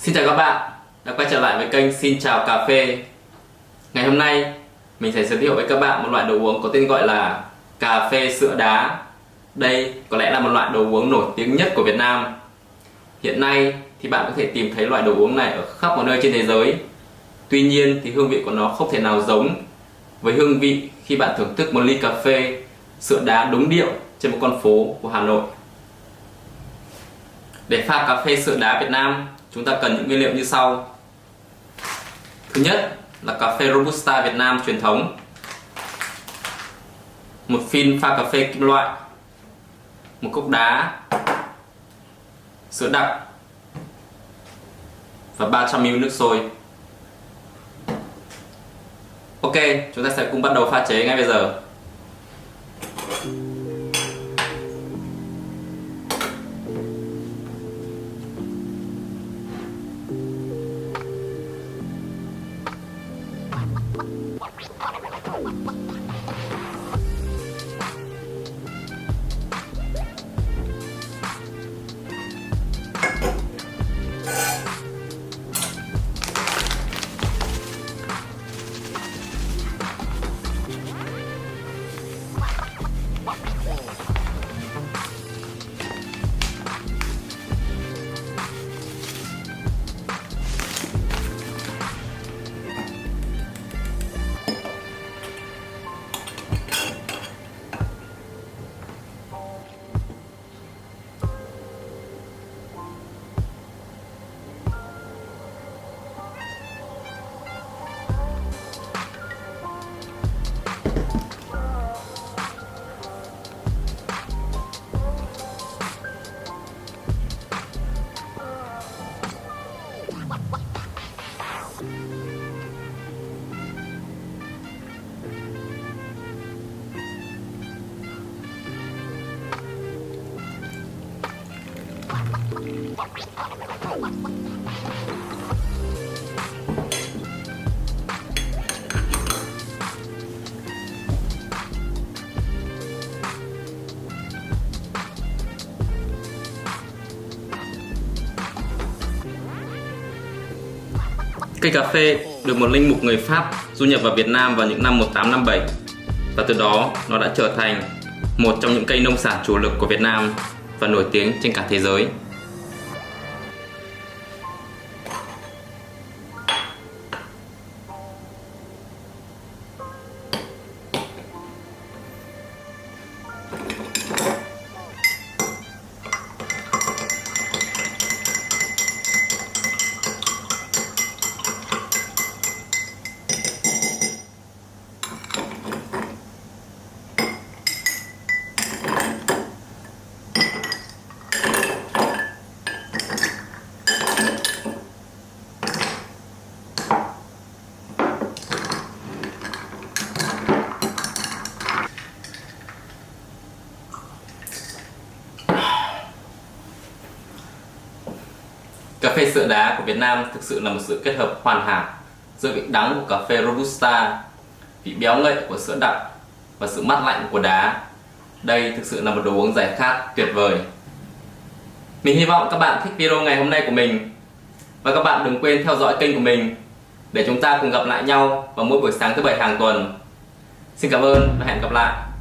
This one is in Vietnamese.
Xin chào các bạn đã quay trở lại với kênh Xin Chào Cà Phê. Ngày hôm nay mình sẽ giới thiệu với các bạn một loại đồ uống có tên gọi là cà phê sữa đá. Đây có lẽ là một loại đồ uống nổi tiếng nhất của Việt Nam. Hiện nay thì bạn có thể tìm thấy loại đồ uống này ở khắp mọi nơi trên thế giới. Tuy nhiên thì hương vị của nó không thể nào giống với hương vị khi bạn thưởng thức một ly cà phê sữa đá đúng điệu trên một con phố của Hà Nội. Để pha cà phê sữa đá Việt Nam, chúng ta cần những nguyên liệu như sau. Thứ nhất là cà phê Robusta Việt Nam truyền thống, một phin pha cà phê kim loại, một cốc đá, sữa đặc và 300ml nước sôi. Ok, chúng ta sẽ cùng bắt đầu pha chế ngay bây giờ. Cây cà phê được một linh mục người Pháp du nhập vào Việt Nam vào những năm 1857 và từ đó nó đã trở thành một trong những cây nông sản chủ lực của Việt Nam và nổi tiếng trên cả thế giới. Cà phê sữa đá của Việt Nam thực sự là một sự kết hợp hoàn hảo giữa vị đắng của cà phê Robusta, vị béo ngậy của sữa đặc và sự mát lạnh của đá. Đây thực sự là một đồ uống giải khát tuyệt vời. Mình hy vọng các bạn thích video ngày hôm nay của mình. Và các bạn đừng quên theo dõi kênh của mình để chúng ta cùng gặp lại nhau vào mỗi buổi sáng thứ Bảy hàng tuần. Xin cảm ơn và hẹn gặp lại.